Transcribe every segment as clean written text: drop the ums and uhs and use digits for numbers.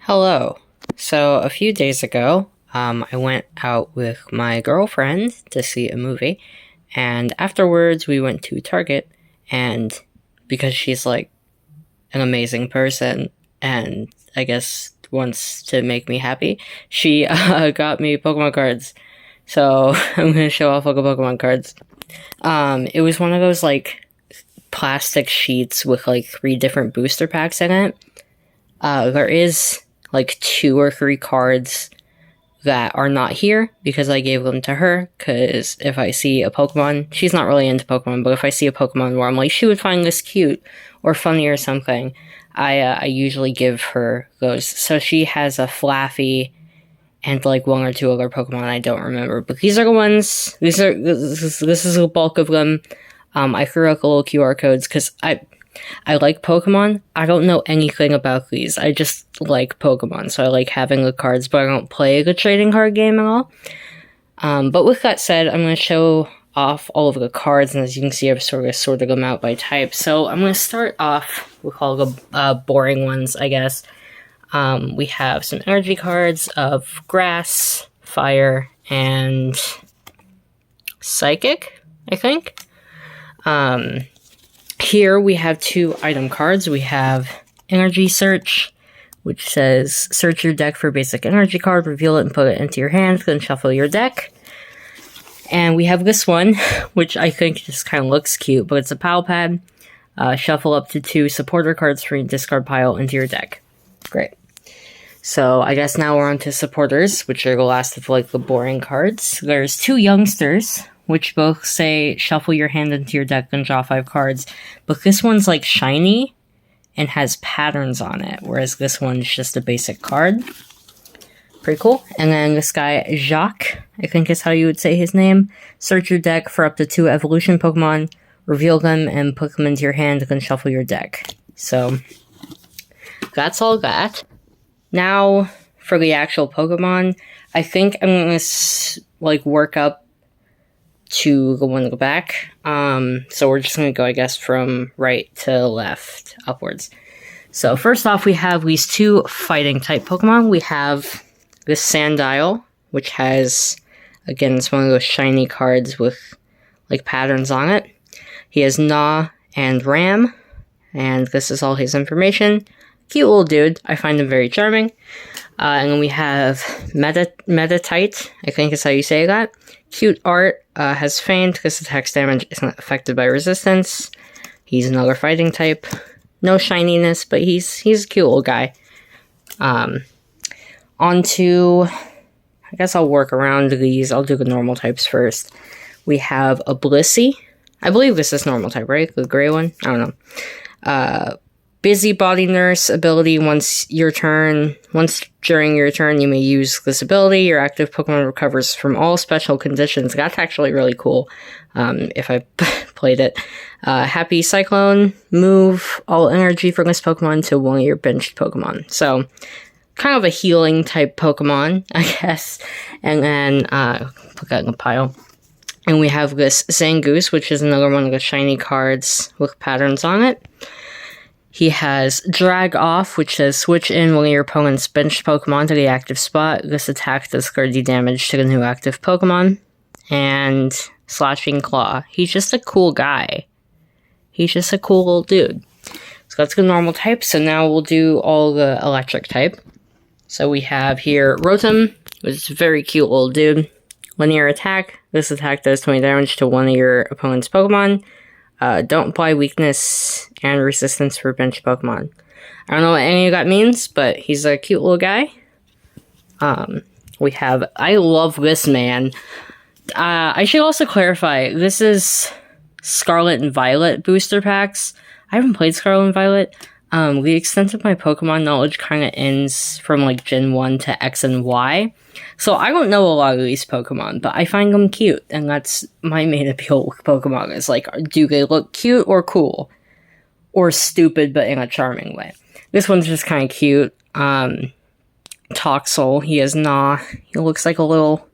Hello. So a few days ago, I went out with my girlfriend to see a movie, and afterwards we went to Target, and because she's like an amazing person, and I guess wants to make me happy, she got me Pokemon cards. So I'm gonna show off like Pokemon cards. It was one of those like plastic sheets with like 3 different booster packs in it. There is like 2 or 3 cards that are not here because I gave them to her, because if I see a Pokemon, she's not really into Pokemon, but if I see a Pokemon where I'm like, she would find this cute or funny or something, I usually give her those. So she has a Flaffy and like 1 or 2 other Pokemon I don't remember, but these are the ones, this is the bulk of them. I threw out the little QR codes because I like Pokemon. I don't know anything about these. I just like Pokemon, so I like having the cards, but I don't play the trading card game at all. But with that said, I'm going to show off all of the cards, and as you can see, I've sort of sorted them out by type. So I'm going to start off with all the boring ones, I guess. We have some energy cards of Grass, Fire, and Psychic, I think. Here we have 2 item cards. We have Energy Search, which says, search your deck for a basic energy card, reveal it and put it into your hand, then shuffle your deck. And we have this one, which I think just kind of looks cute, but it's a Pal Pad. Shuffle up to 2 supporter cards from your discard pile into your deck. Great. So I guess now we're on to supporters, which are the last of like the boring cards. There's 2 youngsters, which both say shuffle your hand into your deck and draw 5 cards. But this one's like shiny and has patterns on it, whereas this one's just a basic card. Pretty cool. And then this guy, Jacques, I think is how you would say his name. Search your deck for up to 2 evolution Pokemon, reveal them and put them into your hand, then shuffle your deck. So that's all that. Now for the actual Pokemon, I think I'm going to like work up to the one in the back. So we're just going to go, I guess, from right to left, upwards. So first off, we have these 2 fighting type Pokemon. We have this Sandile, which has, again, it's one of those shiny cards with like patterns on it. He has Gnaw and Ram, and this is all his information. Cute little dude. I find him very charming. And then we have Metatite, I think is how you say that. Cute art, has Feint, because attacks damage isn't affected by resistance. He's another fighting type. No shininess, but he's a cute little guy. On to, I guess I'll work around these. I'll do the normal types first. We have a Blissey. I believe this is normal type, right? The gray one? I don't know. Busybody Nurse ability, once during your turn, you may use this ability. Your active Pokemon recovers from all special conditions. That's actually really cool, if I played it. Happy Cyclone, move all energy from this Pokemon to one of your benched Pokemon. So, kind of a healing type Pokemon, I guess. And then, put that in a pile. And we have this Zangoose, which is another one of the shiny cards with patterns on it. He has Drag Off, which says switch in one of your opponent's benched Pokemon to the active spot. This attack does 30 damage to the new active Pokemon. And Slashing Claw. He's just a cool guy. He's just a cool little dude. So that's the normal type. So now we'll do all the electric type. So we have here Rotom, which is a very cute little dude. Linear attack. This attack does 20 damage to one of your opponent's Pokemon. Don't apply weakness and resistance for bench Pokemon. I don't know what any of that means, but he's a cute little guy. We have, I love this man. I should also clarify, this is Scarlet and Violet booster packs. I haven't played Scarlet and Violet. The extent of my Pokemon knowledge kind of ends from like Gen 1 to X and Y. So I don't know a lot of these Pokemon, but I find them cute, and that's my main appeal with Pokemon, is like, do they look cute or cool? Or stupid, but in a charming way. This one's just kind of cute. Toxel, he has Gnaw. He looks like a little,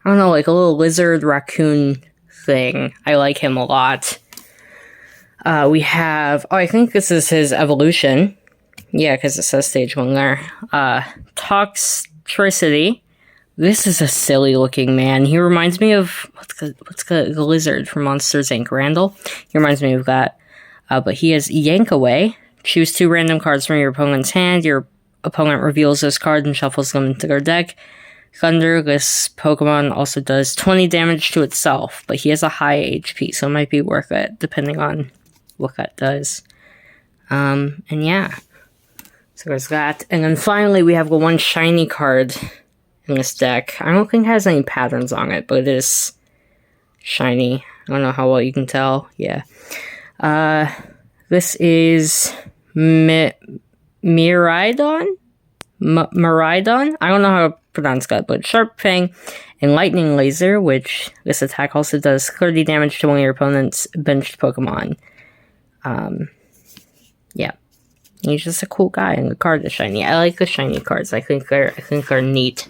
I don't know, like a little lizard raccoon thing. I like him a lot. We have, I think this is his evolution. Yeah, because it says stage 1 there. Toxtricity. This is a silly looking man. He reminds me of, what's the lizard from Monsters Inc. Randall? He reminds me of that. But he has Yank Away. Choose 2 random cards from your opponent's hand. Your opponent reveals those cards and shuffles them into their deck. Thunder, this Pokemon also does 20 damage to itself, but he has a high HP, so it might be worth it, depending on what that does. And yeah. So there's that. And then finally, we have the one shiny card in this deck. I don't think it has any patterns on it, but it is shiny. I don't know how well you can tell. Yeah. This is Miraidon? Miraidon? I don't know how to pronounce that, but Sharp Fang and Lightning Laser, which this attack also does 30 damage to one of your opponent's benched Pokemon. Yeah. He's just a cool guy, and the card is shiny. I like the shiny cards. I think they're neat.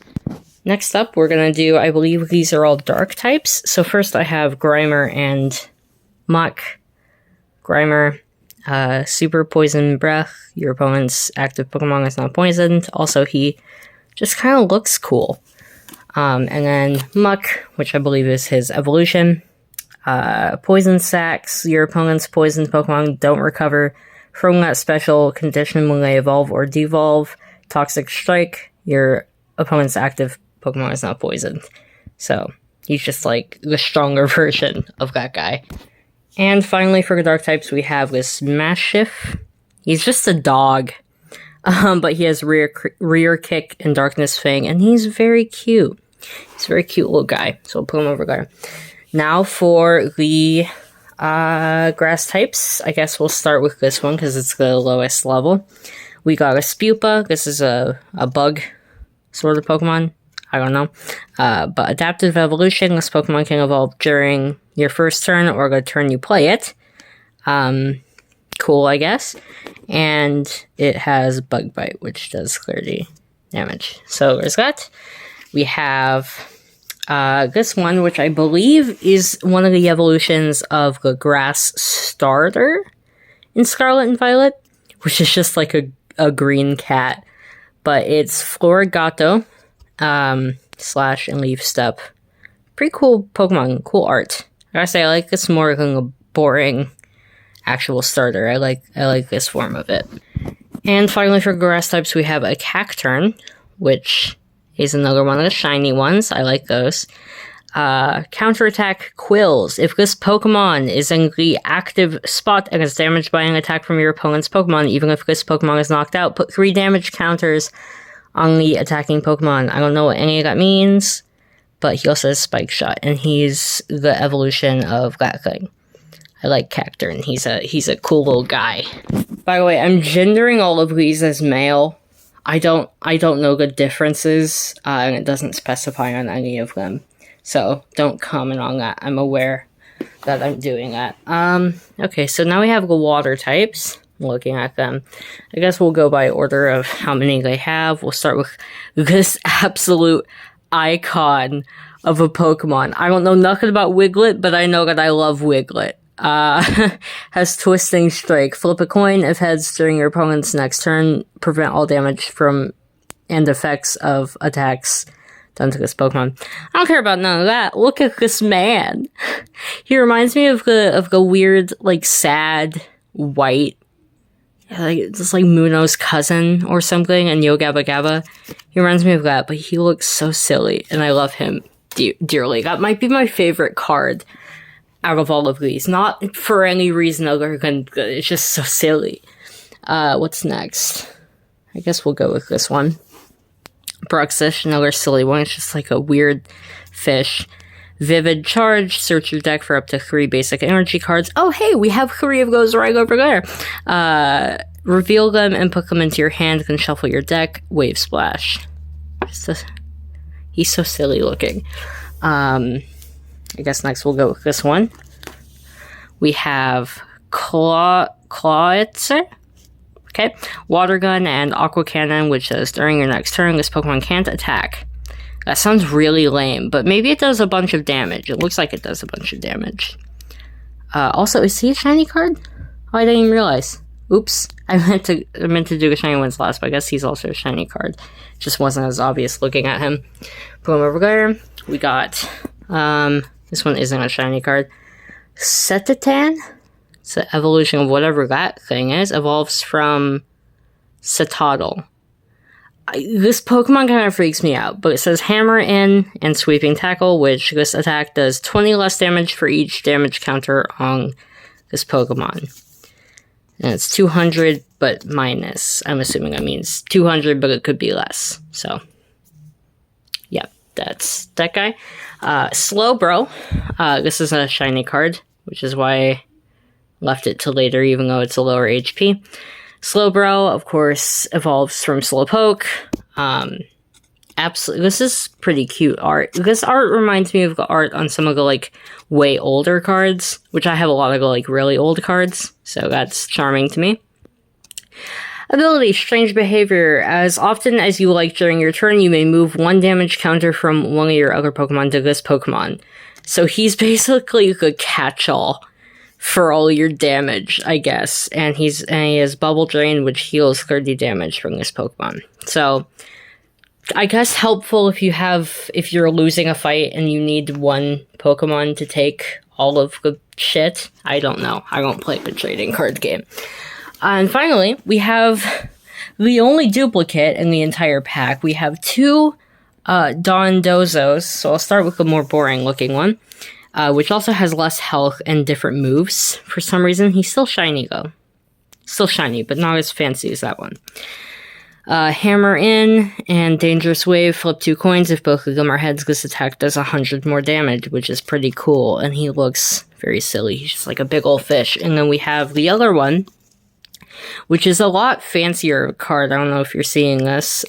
Next up, we're gonna do, I believe these are all dark types. So first I have Grimer and Muck. Grimer, Super Poison Breath. Your opponent's active Pokemon is not poisoned. Also, he just kind of looks cool. And then Muck, which I believe is his evolution. Poison Sacs. Your opponent's poisoned Pokemon don't recover from that special condition when they evolve or devolve. Toxic Strike. Your opponent's active Pokemon is not poisoned. So, he's just like the stronger version of that guy. And finally, for the dark types, we have this Mastiff. He's just a dog. But he has rear kick and darkness fang, and he's very cute. He's a very cute little guy. So we'll put him over there. Now for the grass types, I guess we'll start with this one because it's the lowest level. We got a Spupa. This is a bug sort of Pokemon. I don't know. But Adaptive Evolution, this Pokemon can evolve during your first turn or the turn you play it. Cool, I guess. And it has Bug Bite, which does 30 damage. So there's that. We have this one, which I believe is one of the evolutions of the Grass Starter in Scarlet and Violet, which is just like a green cat. But it's Florigato / and Leaf Step. Pretty cool Pokemon, cool art. I gotta say, I like this more than a boring actual starter. I like this form of it. And finally, for grass types, we have a Cacturn, which is another one of the shiny ones. I like those. Counterattack Quills. If this Pokemon is in the active spot and is damaged by an attack from your opponent's Pokemon, even if this Pokemon is knocked out, put 3 damage counters on the attacking Pokemon. I don't know what any of that means, but he also has Spike Shot, and he's the evolution of that thing. I like Cacturn. He's a cool little guy. By the way, I'm gendering all of these as male. I don't know the differences, and it doesn't specify on any of them. So don't comment on that. I'm aware that I'm doing that. Okay, so now we have the water types. Looking at them, I guess we'll go by order of how many they have. We'll start with this absolute icon of a Pokemon. I don't know nothing about Wiglet, but I know that I love Wiglet. Has Twisting Strike. Flip a coin. If heads during your opponent's next turn, prevent all damage from and effects of attacks done to this Pokemon. I don't care about none of that. Look at this man. He reminds me of the weird, like, sad white, like just like Muno's cousin or something, and Yo Gabba Gabba. He reminds me of that, but he looks so silly, and I love him dearly. That might be my favorite card out of all of these. Not for any reason other than it's just so silly. What's next? I guess we'll go with this one. Bruxish, another silly one. It's just like a weird fish. Vivid Charge, search your deck for up to 3 basic energy cards. Oh, hey, we have 3 of those right over there. Reveal them and put them into your hand, then shuffle your deck. Wave Splash. He's so silly looking. I guess next we'll go with this one. We have Clawitzer. Okay. Water Gun and Aqua Cannon, which says during your next turn, this Pokemon can't attack. That sounds really lame, but maybe it does a bunch of damage. It looks like it does a bunch of damage. Also, is he a shiny card? Oh, I didn't even realize. Oops. I meant to do the shiny ones last, but I guess he's also a shiny card. Just wasn't as obvious looking at him. Boom, over there. We got, this one isn't a shiny card. Setatan? It's an evolution of whatever that thing is. Evolves from Cetadel. This Pokemon kind of freaks me out, but it says Hammer In and Sweeping Tackle, which this attack does 20 less damage for each damage counter on this Pokemon. And it's 200, but minus. I'm assuming that means 200, but it could be less. So, yeah, that's that guy. Slowbro. This is a shiny card, which is why I left it till later, even though it's a lower HP. Slowbro, of course, evolves from Slowpoke. Absolutely, this is pretty cute art. This art reminds me of the art on some of the, like, way older cards, which I have a lot of the, like, really old cards, so that's charming to me. Ability, Strange Behavior. As often as you like during your turn, you may move one damage counter from one of your other Pokemon to this Pokemon. So he's basically the catch-all for all your damage, I guess. And he has Bubble Drain, which heals 30 damage from this Pokemon. So, I guess helpful if you're losing a fight and you need one Pokemon to take all of the shit. I don't know. I don't play the trading card game. And finally, we have the only duplicate in the entire pack. We have two Dondozos. So I'll start with the more boring looking one. Which also has less health and different moves. For some reason, he's still shiny, though. Still shiny, but not as fancy as that one. Hammer In and Dangerous Wave. Flip 2 coins. If both of them are heads, this attack does 100 more damage, which is pretty cool. And he looks very silly. He's just like a big old fish. And then we have the other one, which is a lot fancier card. I don't know if you're seeing this.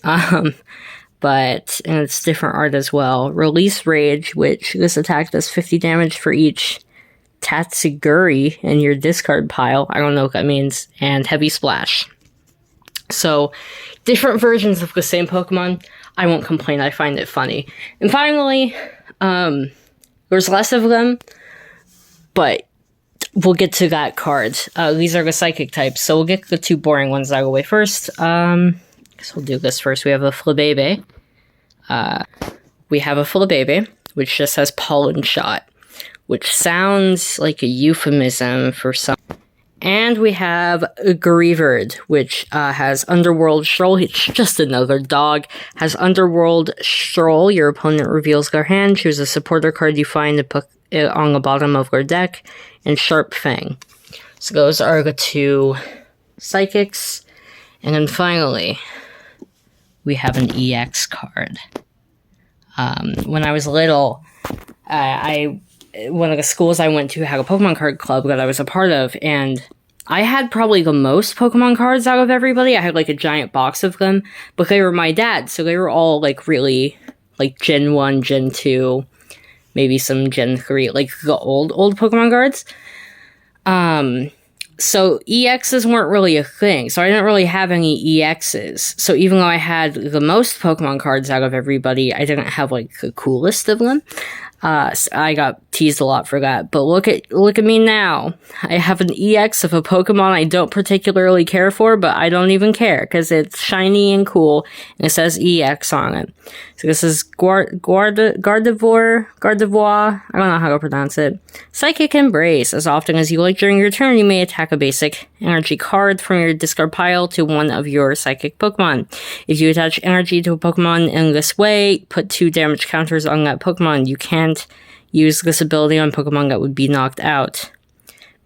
But, and it's different art as well. Release Rage, which this attack does 50 damage for each Tatsuguri in your discard pile. I don't know what that means. And Heavy Splash. So, different versions of the same Pokemon. I won't complain, I find it funny. And finally, there's less of them, but we'll get to that card. These are the Psychic types, so we'll get the two boring ones out of the way first. Guess we'll do this first. We have a Flabébé. Which just has Pollen Shot, which sounds like a euphemism for some. And we have a Greavard, which has Underworld Stroll. It's just another dog. Has Underworld Stroll. Your opponent reveals their hand. Choose a supporter card you find to put it on the bottom of their deck. And Sharp Fang. So those are the two Psychics. And then finally, we have an EX card. When I was little, one of the schools I went to had a Pokemon card club that I was a part of, and I had probably the most Pokemon cards out of everybody. I had like a giant box of them, but they were my dad, so they were all like really like Gen 1, Gen 2, maybe some Gen 3, like the old Pokemon cards. So EXs weren't really a thing, so I didn't really have any EXs. So even though I had the most Pokemon cards out of everybody, I didn't have like the coolest of them. So I got teased a lot for that, but look at me now. I have an EX of a Pokemon I don't particularly care for, but I don't even care, because it's shiny and cool, and it says EX on it. So this is Gardevoir, I don't know how to pronounce it. Psychic Embrace. As often as you like during your turn, you may attack a basic energy card from your discard pile to one of your Psychic Pokemon. If you attach energy to a Pokemon in this way, put 2 damage counters on that Pokemon. You can't use this ability on Pokemon that would be knocked out.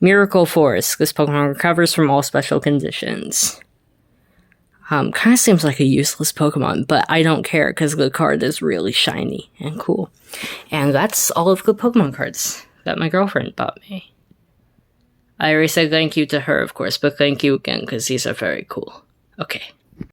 Miracle Force. This Pokemon recovers from all special conditions. Kind of seems like a useless Pokemon, but I don't care because the card is really shiny and cool. And that's all of the Pokemon cards that my girlfriend bought me. I already said thank you to her, of course, but thank you again because these are very cool. Okay.